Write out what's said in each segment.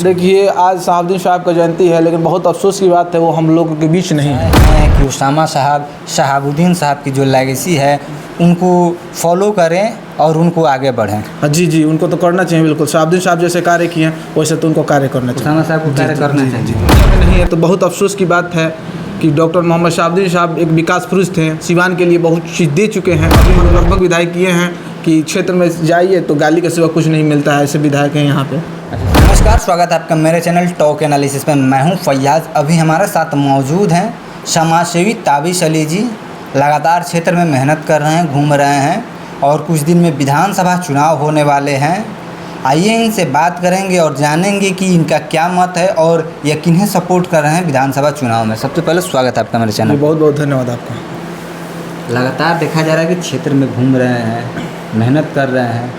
देखिए, आज शहाबुद्दीन साहब का जयंती है, लेकिन बहुत अफसोस की बात है वो हम लोगों के बीच नहीं है कि उसामा साहब शहाबुद्दीन साहब की जो लेगेसी है उनको फॉलो करें और उनको आगे बढ़ें। जी, उनको तो करना चाहिए बिल्कुल। शहाबुद्दीन साहब जैसे कार्य किए हैं वैसे तो उनको कार्य करना चाहिए। उसामा साहब को कार्य करना चाहिए। नहीं है तो बहुत अफसोस की बात है कि डॉक्टर मोहम्मद शहाबुद्दीन साहब एक विकास पुरुष थे, सिवान के लिए बहुत चीज़ दे चुके हैं। अभी लगभग विधायक किए हैं कि क्षेत्र में जाइए तो गाली के सिवा कुछ नहीं मिलता है, ऐसे विधायक हैं यहाँ पे। नमस्कार, स्वागत है आपका मेरे चैनल टॉक एनालिसिस में। मैं हूँ फैयाज। अभी हमारे साथ मौजूद हैं समाजसेवी ताबिश अली जी। लगातार क्षेत्र में मेहनत कर रहे हैं, घूम रहे हैं और कुछ दिन में विधानसभा चुनाव होने वाले हैं। आइए इनसे बात करेंगे और जानेंगे कि इनका क्या मत है और ये किन्हें सपोर्ट कर रहे हैं विधानसभा चुनाव में। सबसे पहले स्वागत है आपका मेरे चैनल। बहुत बहुत धन्यवाद आपका। लगातार देखा जा रहा है कि क्षेत्र में घूम रहे हैं, मेहनत कर रहे हैं।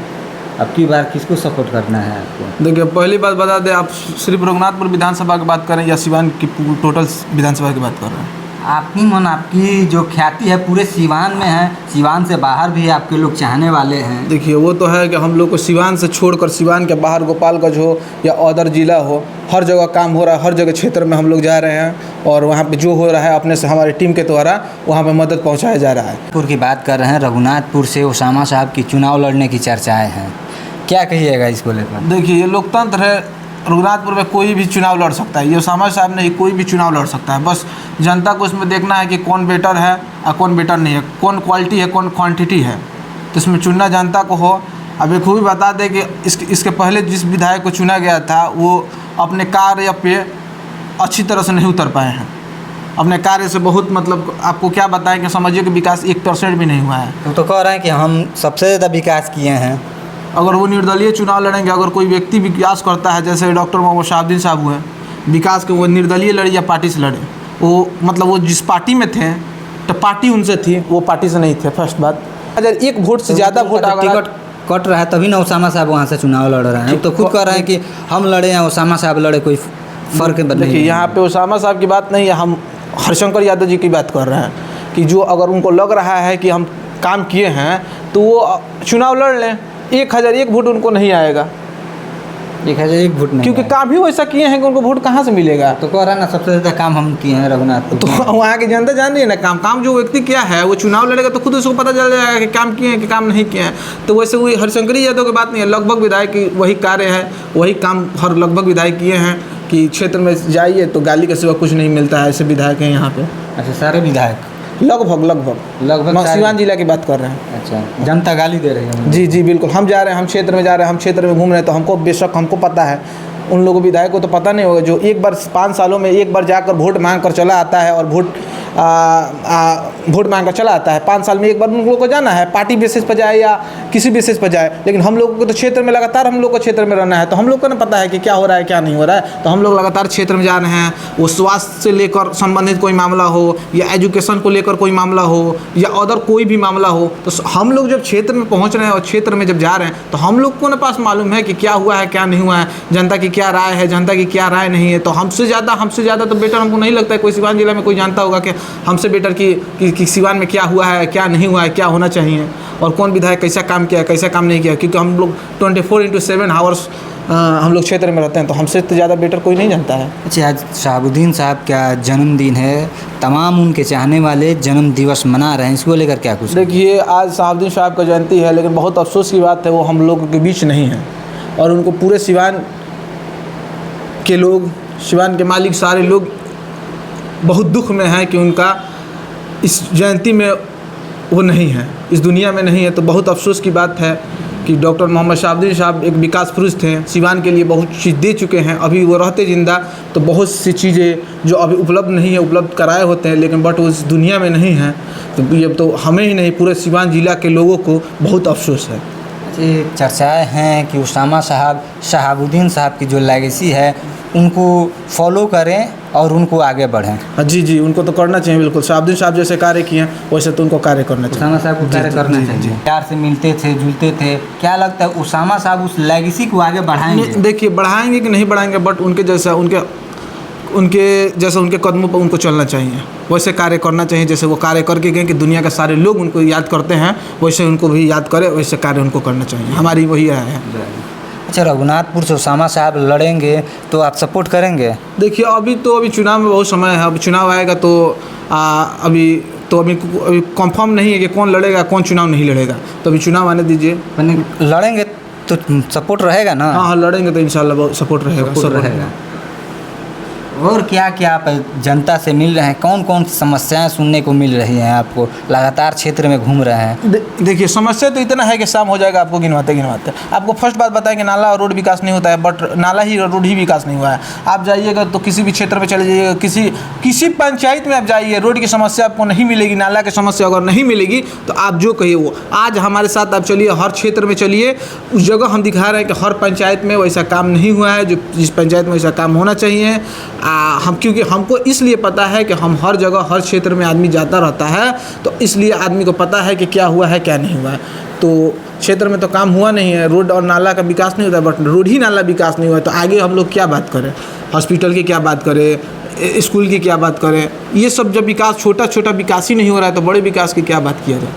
अब की बार किसको सपोर्ट करना है आपको? देखिए, पहली बात बता दें, आप सिर्फ रघुनाथपुर विधानसभा की बात करें या सिवान की टोटल विधानसभा की बात कर रहे हैं? आपकी मन, आपकी जो ख्याति है पूरे सिवान में है, सिवान से बाहर भी आपके लोग चाहने वाले हैं। देखिए, वो तो है कि हम लोग को सिवान से छोड़कर सिवान के बाहर गोपालगंज हो या अदर जिला हो, हर जगह काम हो रहा है, हर जगह क्षेत्र में हम लोग जा रहे हैं और वहाँ पे जो हो रहा है अपने से हमारी टीम के द्वारा वहाँ पे मदद पहुँचाया जा रहा है। रघुनाथपुर की बात कर रहे हैं, रघुनाथपुर से उसामा साहब की चुनाव लड़ने की चर्चाएँ हैं, क्या कहिएगा इसको लेकर? देखिए, ये लोकतंत्र है, रघुनाथपुर में कोई भी चुनाव लड़ सकता है। ये उसामा साहब नहीं, कोई भी चुनाव लड़ सकता है। बस जनता को इसमें देखना है कि कौन बेटर है और कौन बेटर नहीं है, कौन क्वालिटी है कौन क्वांटिटी है, तो इसमें चुनना जनता को हो। अब एक खूबी बता दें कि इसके पहले जिस विधायक को चुना गया था वो अपने कार्य पे अच्छी तरह से नहीं उतर पाए हैं। अपने कार्य से बहुत, मतलब आपको क्या बताएं कि समझिए कि विकास 1% भी नहीं हुआ है। तो कह रहे हैं कि हम सबसे ज़्यादा विकास किए हैं। अगर वो निर्दलीय चुनाव लड़ेंगे, अगर कोई व्यक्ति विकास करता है जैसे डॉक्टर मोहम्मद शहाबुद्दीन साहब हुए, विकास के वो निर्दलीय लड़े या पार्टी से लड़े, वो मतलब वो जिस पार्टी में थे तो पार्टी उनसे थी, वो पार्टी से नहीं थे। फर्स्ट बात, अगर एक वोट से ज़्यादा वोट टिकट कट रहा है तभी ना उसामा साहब वहाँ से चुनाव लड़ रहे हैं। तो खुद कह रहे हैं कि हम लड़े हैं, उसामा साहब लड़े, कोई फ़र्क नहीं। देखिए, यहाँ पे उसामा साहब की बात नहीं है, हम हरिशंकर यादव जी की बात कर रहे हैं कि जो अगर उनको लग रहा है कि हम काम किए हैं तो वो चुनाव लड़ लें। 1001 वोट उनको नहीं आएगा, 1001 वोट नहीं, क्योंकि काम ही वैसा किए हैं कि उनको वोट कहाँ से मिलेगा। तो कह रहा है ना सबसे ज़्यादा काम हम किए हैं रघुनाथपुर। तो वहाँ की जनता जान रही है ना, काम जो व्यक्ति किया है वो चुनाव लड़ेगा तो खुद उसको पता चल जाएगा कि काम किए हैं कि काम नहीं किए हैं। तो वैसे वही हरिशंकरी यादव की बात नहीं है, लगभग विधायक की वही कार्य है, वही काम हर लगभग विधायक किए हैं कि क्षेत्र में जाइए तो गाली के सिवा कुछ नहीं मिलता है, ऐसे विधायक हैं यहाँ पे। अच्छा, सारे विधायक लगभग सिवान जिला की बात कर रहे हैं। अच्छा, जनता गाली दे रही है? जी बिल्कुल। हम जा रहे हैं, हम क्षेत्र में जा रहे हैं, हम क्षेत्र में घूम रहे हैं, तो हमको बेशक हमको पता है, उन लोगों विधायक को तो पता नहीं होगा जो एक बार 5 सालों में एक बार जाकर वोट मांग कर चला आता है और वोट मांग कर चला आता है। 5 साल में एक बार उन लोगों को जाना है, पार्टी बेसिस पर जाए या किसी बेसिस पर जाए। लेकिन हम लोगों को तो क्षेत्र में लगातार हम लोग को क्षेत्र में रहना है, तो हम लोग को ना पता है कि क्या हो रहा है क्या नहीं हो रहा है। तो हम लोग लगातार क्षेत्र में जा रहे हैं, वो स्वास्थ्य से लेकर संबंधित कोई मामला हो या एजुकेशन को लेकर कोई मामला हो या अदर कोई भी मामला हो, तो हम लोग जब क्षेत्र में पहुँच रहे हैं और क्षेत्र में जब जा रहे हैं तो हम लोग को ना पास मालूम है कि क्या हुआ है क्या नहीं हुआ है, जनता की क्या राय है, जनता की क्या राय नहीं है। तो हमसे ज़्यादा तो बेटर हमको नहीं लगता है कोई सिवान जिला में कोई जानता होगा कि हमसे बेटर कि सिवान में क्या हुआ है क्या नहीं हुआ है, क्या होना चाहिए और कौन विधायक कैसा काम किया है कैसा काम नहीं किया। क्योंकि हम लोग 24/7 आवर्स हम लोग क्षेत्र में रहते हैं, तो हमसे तो ज़्यादा बेटर कोई नहीं जानता है। अच्छा, आज शहाबुद्दीन साहब का जन्मदिन है, तमाम उनके चाहने वाले जन्म दिवस मना रहे हैं, इसको लेकर क्या कुछ? देखिए, आज शहाबुद्दीन साहब का जयंती है, लेकिन बहुत अफसोस की बात है वो हम लोगों के बीच नहीं है और उनको पूरे सिवान के लोग, सिवान के मालिक सारे लोग बहुत दुख में हैं कि उनका इस जयंती में वो नहीं है, इस दुनिया में नहीं है। तो बहुत अफसोस की बात है कि डॉक्टर मोहम्मद शहाबुद्दीन साहब एक विकास पुरुष थे, सिवान के लिए बहुत चीज़ दे चुके हैं। अभी वो रहते जिंदा तो बहुत सी चीज़ें जो अभी उपलब्ध नहीं है उपलब्ध कराए होते हैं, लेकिन बट वो इस दुनिया में नहीं है। तो ये तो हमें ही नहीं पूरे सिवान जिला के लोगों को बहुत अफसोस है। चर्चाएँ हैं कि उसामा साहब शहाबुद्दीन साहब की जो लेगेसी है उनको फॉलो करें और उनको आगे बढ़ें। जी उनको तो करना चाहिए बिल्कुल। शहाबुद्दीन साहब जैसे कार्य किए हैं वैसे तो उनको कार्य करना चाहिए। उसामा साहब को कार्य करना चाहिए। प्यार से मिलते थे, जुलते थे, क्या लगता है उसामा साहब उस लेगेसी को आगे बढ़ाएंगे? देखिए, बढ़ाएंगे कि नहीं बढ़ाएंगे, बट उनके जैसा उनके कदमों पर उनको चलना चाहिए, वैसे कार्य करना चाहिए जैसे वो कार्य करके गए कि दुनिया के सारे लोग उनको याद करते हैं, वैसे उनको भी याद करें, वैसे कार्य उनको करना चाहिए। हमारी वही है। अच्छा, रघुनाथपुर से उसामा साहब लड़ेंगे तो आप सपोर्ट करेंगे? देखिए अभी चुनाव में बहुत समय है, अब चुनाव आएगा तो अभी कंफर्म नहीं है कि कौन लड़ेगा कौन चुनाव नहीं लड़ेगा, तो अभी चुनाव आने दीजिए। मैंने लड़ेंगे तो सपोर्ट रहेगा ना? हाँ लड़ेंगे तो इंशाल्लाह बहुत सपोर्ट रहेगा, सपोर्ट रहेगा। और क्या क्या आप जनता से मिल रहे हैं, कौन कौन सी समस्याएं सुनने को मिल रही हैं आपको? लगातार क्षेत्र में घूम रहे हैं। देखिए समस्या तो इतना है कि शाम हो जाएगा आपको गिनवाते गिनवाते। आपको फर्स्ट बात बताएं कि नाला और रोड विकास नहीं होता है, बट नाला ही रोड ही विकास नहीं हुआ है। आप जाइएगा तो किसी भी क्षेत्र में चले जाइएगा, किसी पंचायत में आप जाइए, रोड की समस्या आपको नहीं मिलेगी, नाला की समस्या अगर नहीं मिलेगी तो आप जो कहिए वो। आज हमारे साथ आप चलिए, हर क्षेत्र में चलिए, उस जगह हम दिखा रहे हैं कि हर पंचायत में वैसा काम नहीं हुआ है जो जिस पंचायत में वैसा काम होना चाहिए। क्योंकि हमको इसलिए पता है कि हम हर जगह हर क्षेत्र में आदमी जाता रहता है, तो इसलिए आदमी को पता है कि क्या हुआ है क्या नहीं हुआ है। तो क्षेत्र में तो काम हुआ नहीं है, रोड और नाला का विकास नहीं होता है, बट रोड ही नाला विकास नहीं हुआ है, तो आगे हम लोग क्या बात करें? हॉस्पिटल की क्या बात करें, स्कूल की क्या बात करें? ये सब जब विकास छोटा छोटा विकास ही नहीं हो रहा है तो बड़े विकास की क्या बात किया जाए?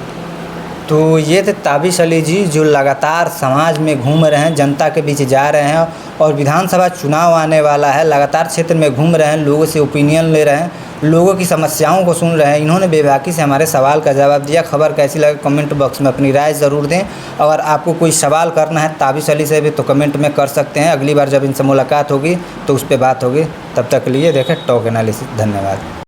तो ये थे ताबिश अली जी, जो लगातार समाज में घूम रहे हैं, जनता के बीच जा रहे हैं, और विधानसभा चुनाव आने वाला है, लगातार क्षेत्र में घूम रहे हैं, लोगों से ओपिनियन ले रहे हैं, लोगों की समस्याओं को सुन रहे हैं। इन्होंने बेबाकी से हमारे सवाल का जवाब दिया। खबर कैसी लगे कमेंट बॉक्स में अपनी राय ज़रूर दें। अगर आपको कोई सवाल करना है ताबिश अली से भी तो कमेंट में कर सकते हैं। अगली बार जब इनसे मुलाकात होगी तो उस पर बात होगी। तब तक के लिए देखें टॉक एनालिसिस। धन्यवाद।